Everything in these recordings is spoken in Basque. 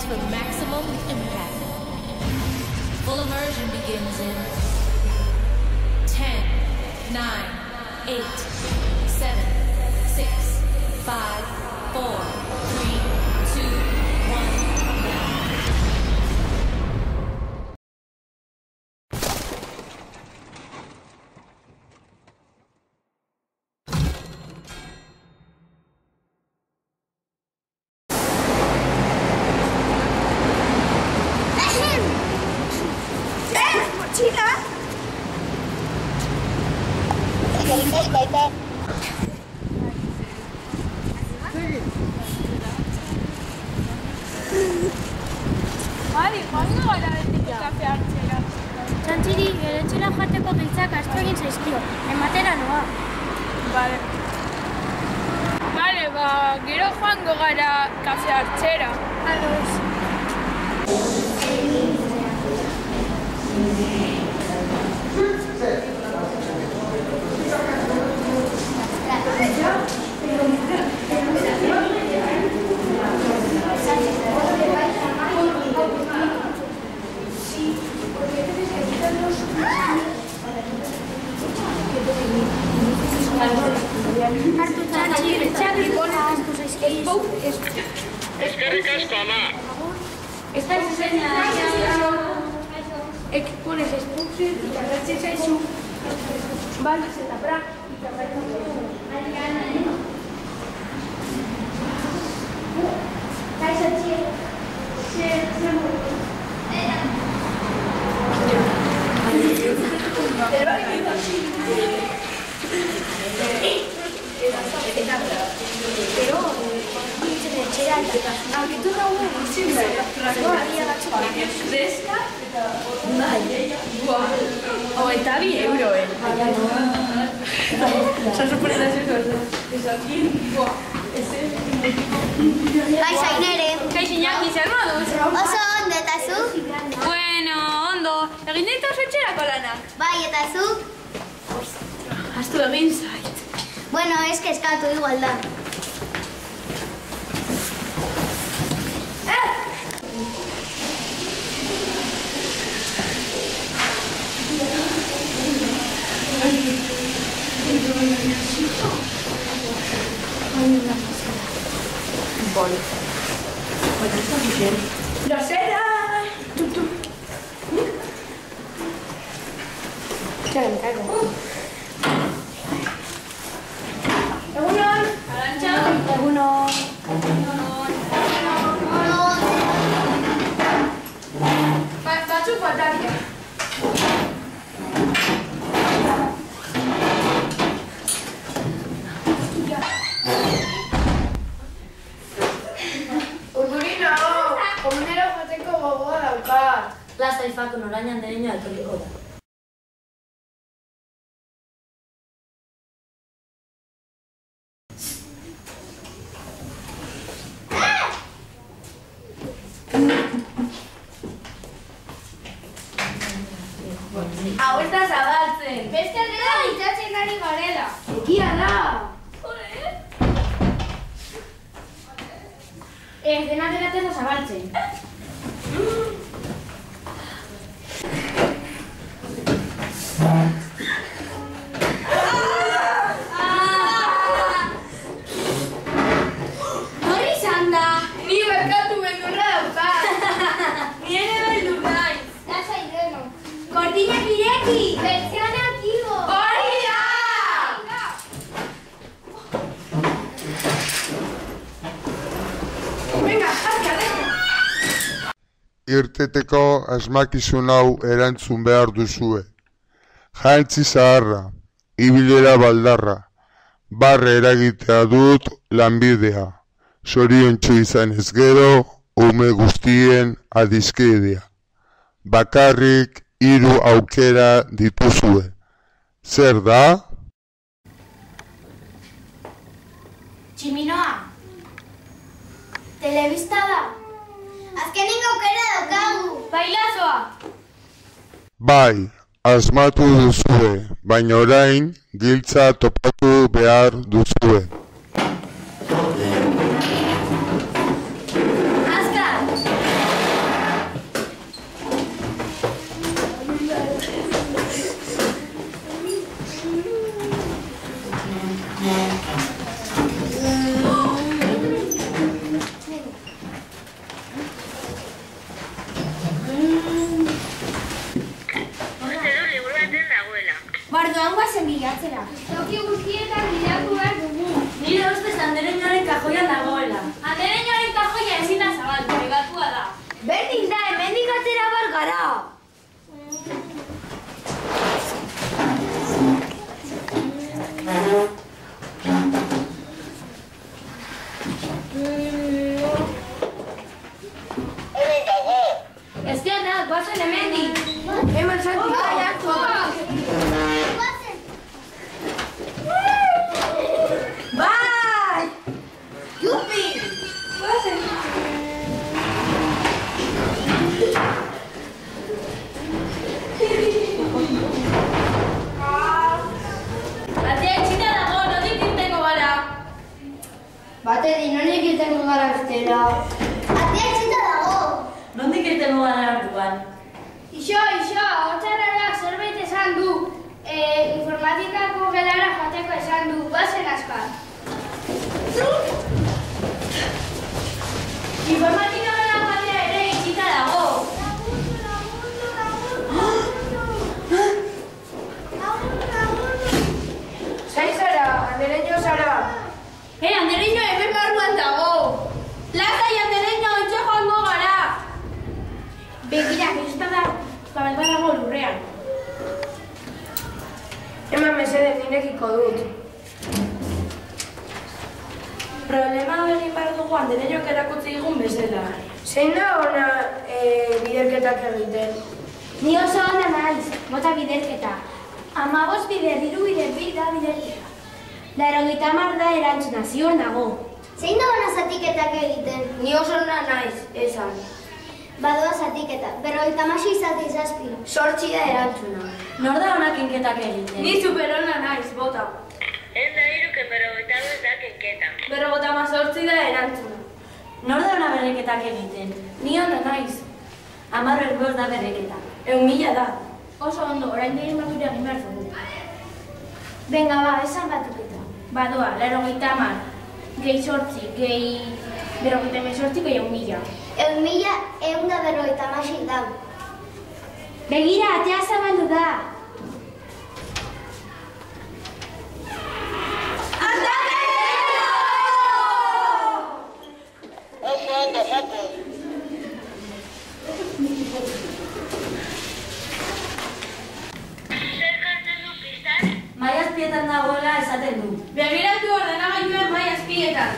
settings for maximum impact. Full immersion begins in 10, 9, 8, 7, 6, 5, 4, 3, 2, 1, now. Txantxiri, etxera joateko giltzak asko egin zaizkio. Ematera noa. Bale, gero joango gara kafe hartzera. Ados. Hartu txantxiri, asko zaizkio. Eskerrik asko, ama. Esta es pones expulsion y la leche se su vale se tapará y tapará O eta €2, Son sorpresas Kaixo, Ainere. Kaixo, Iñaki, zer moduz? Oso ondo, eta zu? Bueno, ondo. Egin ditu etxerako lanak? Bai, eta zu? Astu egin zait. Bueno, eskatu igual da. ¡Lo será! Egunon! Arantxa? Egunon. Batzuk faltaria. Urdurino, komunero jateko gogoa daukat. Lasai fakon orain andereño etorriko da. Hau ez da zabaltzen. Beste aldera itxatzen ari garela. Egia da. Dena delatzen da zabaltzen. Hori izan da. Ni berkatu beldurra daukat. Ni ere beldur naiz. Lasai deno. Gordinak ireki. Pertsianak igo. Hori da! Venga, harka, venga. Irteteko asmakizun hau erantzun behar duzue. Jantzi zaharra, ibilera baldarra, barre eragitea dut lanbidea. Zoriontsu izan ez gero, ume guztien adizkidea. Bakarrik 3 aukera dituzue. Zer da? Tximinoa. Telebista da. Azkenin aukera daukagu. Bailazoa! Bai, asmatu duzue, baina orain giltza topatu behar duzue. Azkar! Joan guazen bilatzera. Toki guztietan bilatu behar dugu. Nire ustez andereñoaren kajoian dagoela. Andereñoaren kajoia ezin da zabaldu, pribatua da. Berdin da, hemendik atera bar gara. Ezkeanak, guazen hemendik. Hemen Santi gai hartu. Bai! Jupi! Atea itxita dago, notik irtengo gara. Bateri, nonik irtengo gara bestela. Atea itxita dago. Nondik irtengo gara orduan? Ixo, hotxarrarak zerbait esan du. Informatikako gelara jateko esan du. Bazen askar. Informatika gara jatea ere itxita dago. Zain zara, andereño zara. Andereño hemen barruan dago. Lasai, andereño, ontsa joango gara. Begira, gizta da, zabalta dago lurrean. Eman mesedez nirekiko dut. Problema egin behar dugu andereñok erakutsi digun bezala. Zein da ona biderketak egiten? Ni oso ona naiz, mota biderketa. 15 bider, 3 bider, 2 da biderketa. 90 da erantzuna, ziur nago. Zein da ona zatiketak egiten? Ni oso ona naiz, esan. Badoa zatiketa, 56 zati zazpi. 8 da erantzuna. Nor da onak inketak egiten? Ni superona naiz, bota. Ez da iruke berrogeita da kenketa. 58 da erantzuna. Nor da ona berreketak egiten? Ni ona naiz. 10 da berreketa. 1.000 da. Oso ondo, orain diren matura egin behar dugu. Venga, ba, esan batuketa. Badoa, 80, gehi 8, gehi 58, gehi 1.000. 1.156 da. Begira, atea zabaldu da. Ondo, joko. Zer jartzen du pistan? Mai azpietan dagoela esaten du. Begiratu ordenagailuen mai azpietan.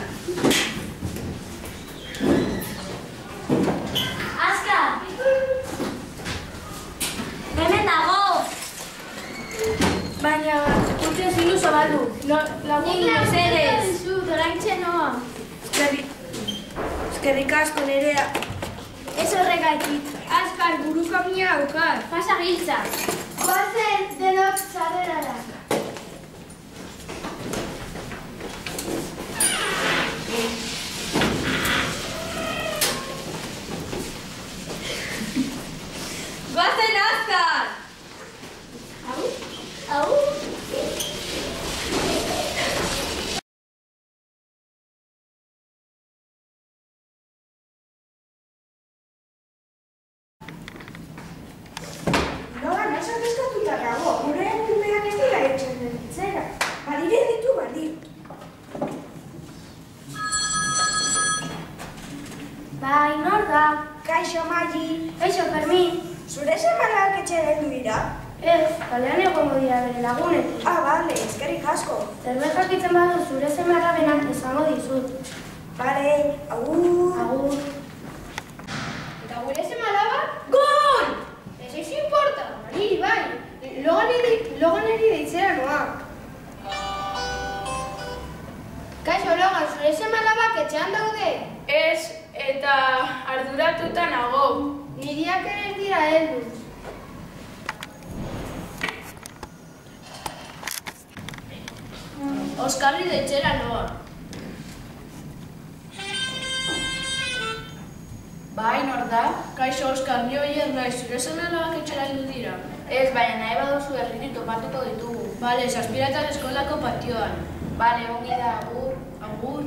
Aska! Hemen dago! Baina, utzi zilu zabaldu. Lagun mesedez. Doraintxe noa. Eskerrik asko nerea. Ez horregaitik. Azkar, buruko mina aukar. Pasa giltza. Guazen, denok zarrerara. Guazen azkar! Au. Nola, naizan eskatuta dago. Gure egunean ez dira etxen zera. Badire ditu badi. Bai, nor da? Kaixo, Magi. Kaixo, Fermin. Zure semalak etxera heldu dira? Ez, kalean egongo dira bere lagunetik. Ah, bale, eskerrik asko. Zerbait jakitzen badu zure seme alabenak esango dizut. Bale, agur. Agur. Eta gure seme alaba? Gol! Ez importa, niri bai. Logan eri deitzera noa. Kaixo, Logan, zure seme alabak etxean daude? Ez, eta arduratuta nago. Niriak ere ez dira heldu. Oskarri deitzera noa. Bai, nor da? Kaixo, Oskar, ni oier naiz, zure seme-alabak etxera heldu dira. Ez, baina nahi baduzu herritik topatuko ditugu. Bale, Zazpiratan eskolako patioan. Bale, ongi da, agur. Agur.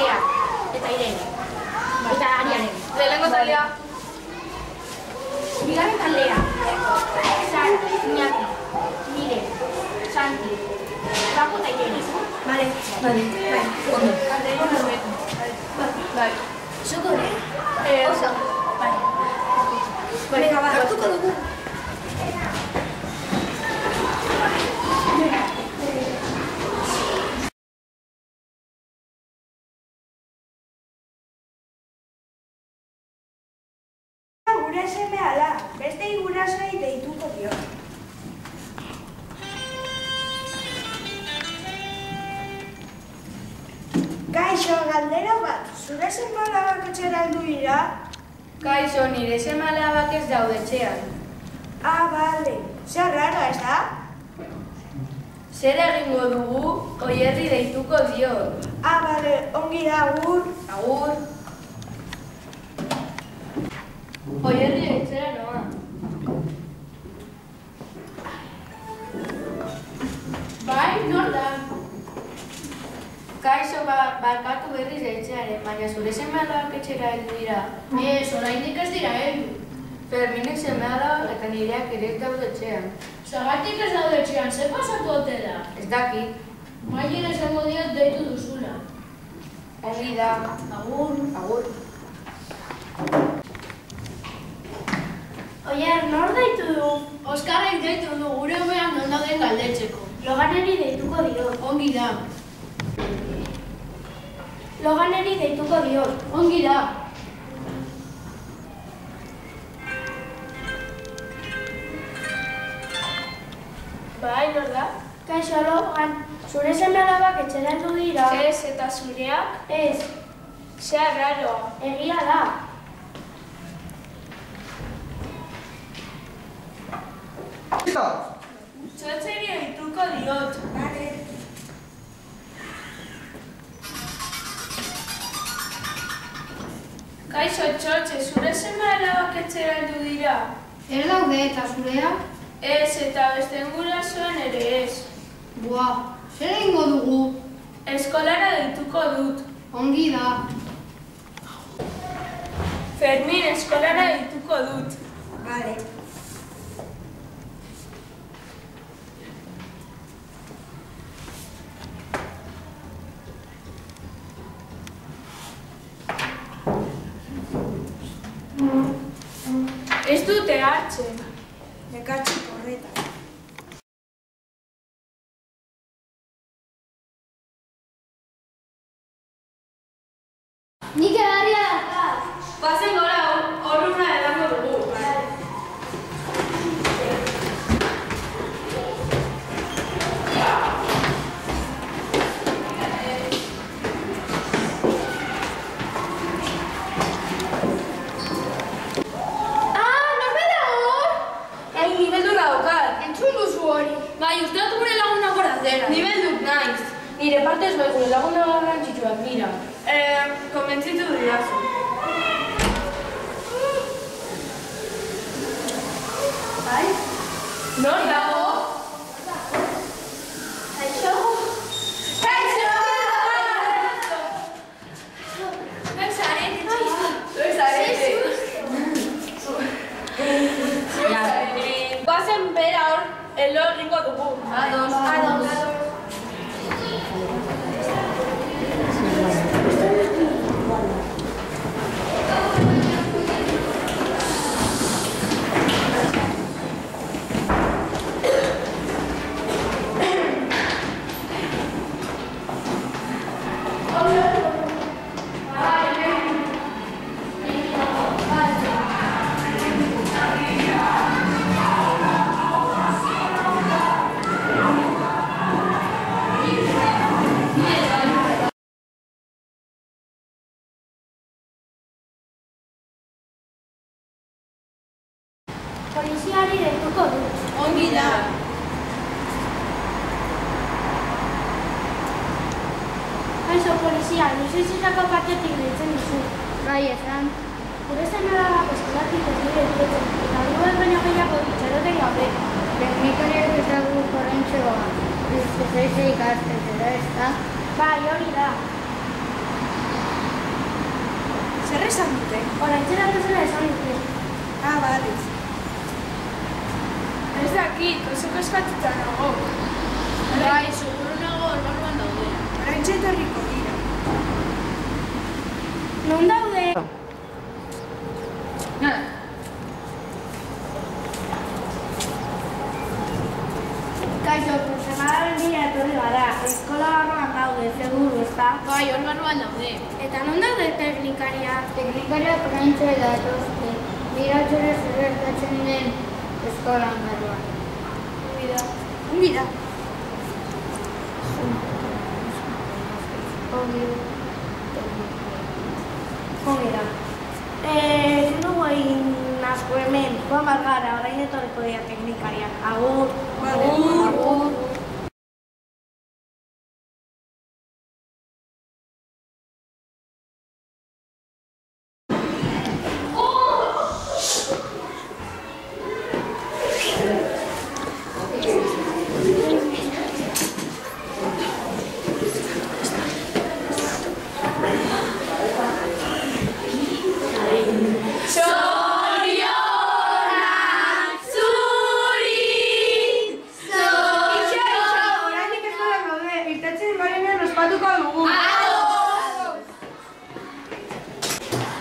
Nerea eta Irene. Eta Ariane. Lehenengo taldea. Bigarren taldea. Sara, Iñaki, Mire, Santi, Paco eta Irene. Vale. Ondo. Aldeko norbeto. Bai. Zoko ere? Oso. Bai. Venga, va, hartuko dugu. Gure semea da, beste gurasoei deituko dio. Kaixo, galdera bat, zure seme-alabak etxera heldu dira? Kaixo, nire seme-alabak ez daude etxean. Ah, bale, zer raro, ez da? Zer egingo dugu, Oierri deituko dio. Ah, bale, ongi da, agur. Agur. Oierri etxera noa. Bai, nor da? Kaixo, barkatu berriz etxearen, baina zure seme-alabak etxera heldu dira. Ez, oraindik ez dira heldu. Ferminek seme-alabak eta nireak ere ez daude etxean. Zagatik ez daude etxean, ze pasatu ote da? Ez dakit. Maien esango diot deitu duzula. Ongi da. Agur. Agur. Oier, nor deitu du? Oskarrek deitu du gure umean non dauden galdetzeko. Loganeri deituko dio. Ongi da. Loganeri deituko dio. Ongi da. Bai, nor da? Kaixo, Logan, zure seme-alabak etxera heldu dira? Ez, eta zureak? Ez, Zer raro. egia da. Txotxeri deituko diot. Kaixo, txotxe, zure seme-alabak etxera heldu dira? Ez daude eta zureak? Ez, eta beste gurasoen ere ez. Buah, zer egingo dugu? Eskolara deituko dut. Ongi da. Fermin, eskolara deituko dut. Bale. Ez dute hartzen. Nekatxik horretan. Nik edarria dakar. Pasen gora, horruna edango dugu. Bai, uste dut gure laguna gorazera. Nibel dut naiz. Nire partez bai gure laguna garrantzitsuak dira. Konbentzitu dirazu. Bai? Nor dago? Kaixo. Kaixo! Zuek zarete, txizu. Zuek zarete. Bazen bera hor, elo egingo dugu. Ados. Poliziari deituko dut. Ongi da. Kaixo, polizia, nizizitako paketik deitzen duzu. Bai, esan. Gure seme-alabak eskolatik ez dire dietzen, eta duen baino gehiago itxaroten gaude. Teknikariak ez dago korrentxoa. Ez ikastetxera, ez da? Bai, hori da. esan dute? Oraintzera bezala esan dute. Ah, bale. Ez dakit, oso eskatuta nago. Bai, seguru nago orbanuan daude. Oraintxe etorriko dira. Non daude? Kaixo, profesionalaren bila etorri gara. Eskola barruan daude, seguru, ezta? Bai, orbanuan daude. Eta non daude teknikaria? Teknikaria oraintxe datozte. Miratxore zer gertatzen den eskolan barruan. Ongi da. Ongi da. Dugu egin asko hemen, joan bat gara, orain etorriko dira teknikariak. Agur. Agur.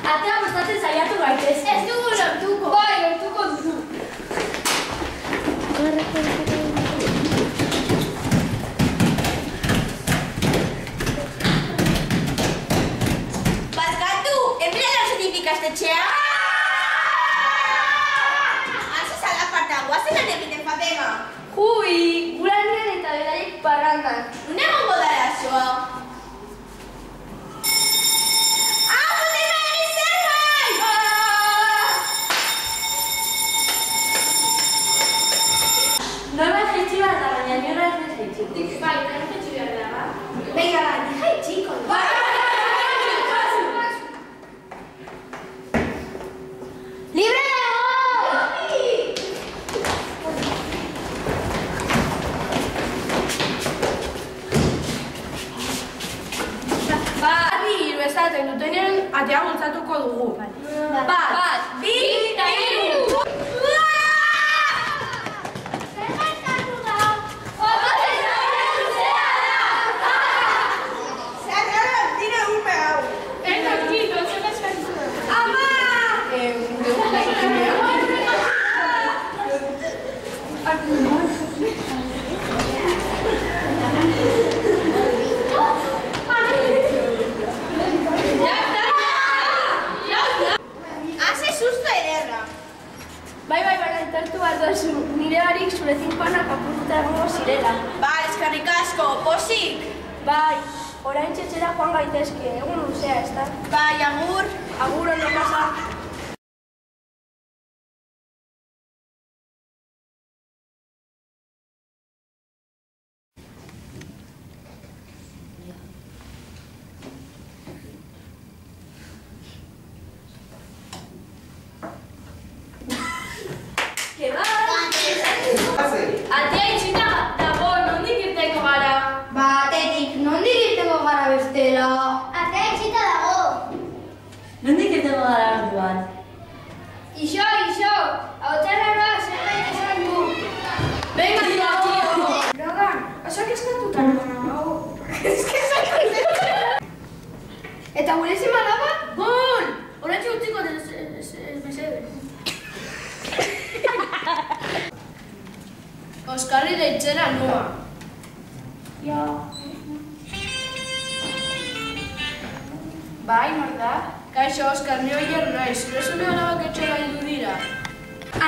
Atea gustatzen saiatu gaitez. Ez dugu lortuko. Bai, lortuko dugu. Barkatu, enbira lausetik ikastetxea? Hasi zalaparta, guazen egiten Fatema. Hui, guranean eta beraiek parrandan. Une gongo da erasoa. Norbait jaitsi behar da, baina nirra ez nez jaitsi. Bai, nire jaitsi behar da, ba? Venga, ba, ni jaitsiko. Bai! Libre dago! Bat, bi, hiru esaten dutenean atea bultzatuko dugu. Bat, bi, hiru! Nire barik zure zinkoanak apurtuta egongo zirela. Bai, eskerrik asko, posik! Bai, orain txetxera joan gaitezke, egun luzea, ez da? Bai, agur! Agur, ondo pasa! Atea itxita dago, nondik irteko gara? Batetik, nondik irteko gara bestela? Atea itxita dago. Nondik irteko gara orduan? Ixo, hautarraroa zerbait esan du. Venga, tio! Logan, oso kezkatuta nago. Eta gure zima laba? Gol! Horantxe utziko mesede. Oskarri deitzera noa. Jo. Bai, nor da? Kaixo, Oskar, ni oier naiz. Zure zune alabak etxera heldu dira.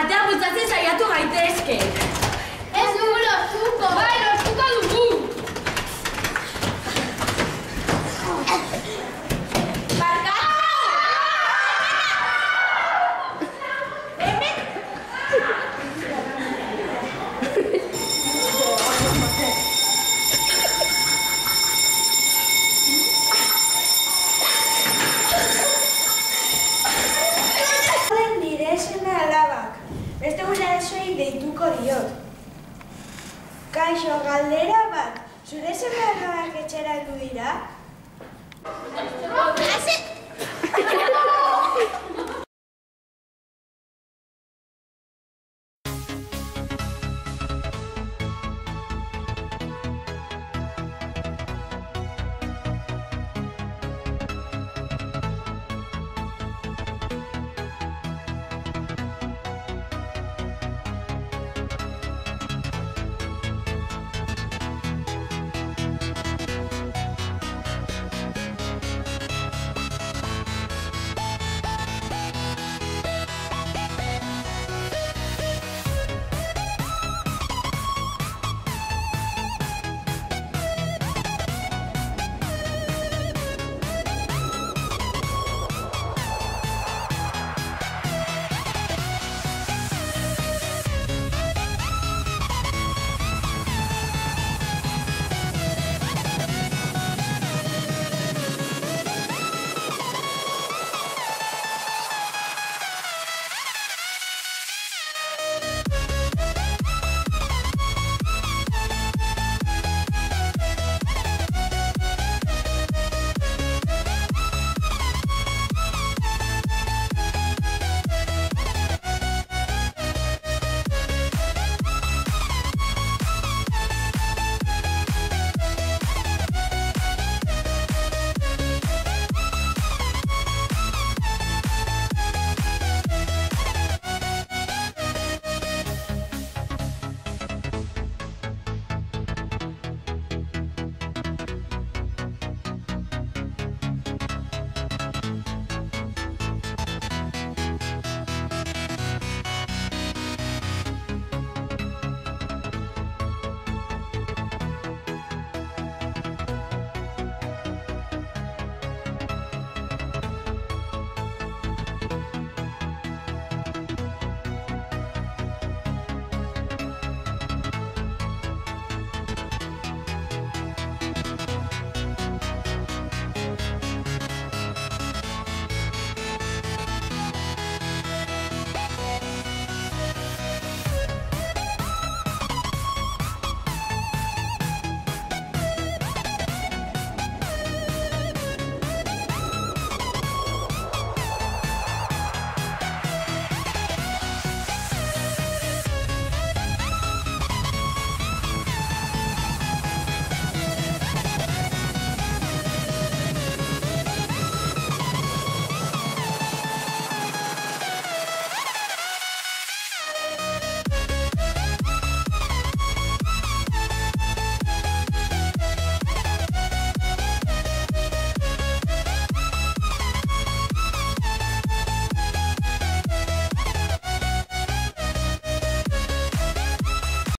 Atea bultzatzen saiatu gaitezke. Ez dugu lortuko. Bai, lortuko dugu! Beste gurasoei deituko diot. Kaixo, galdera bat, zure seme alabak etxera heldu dira?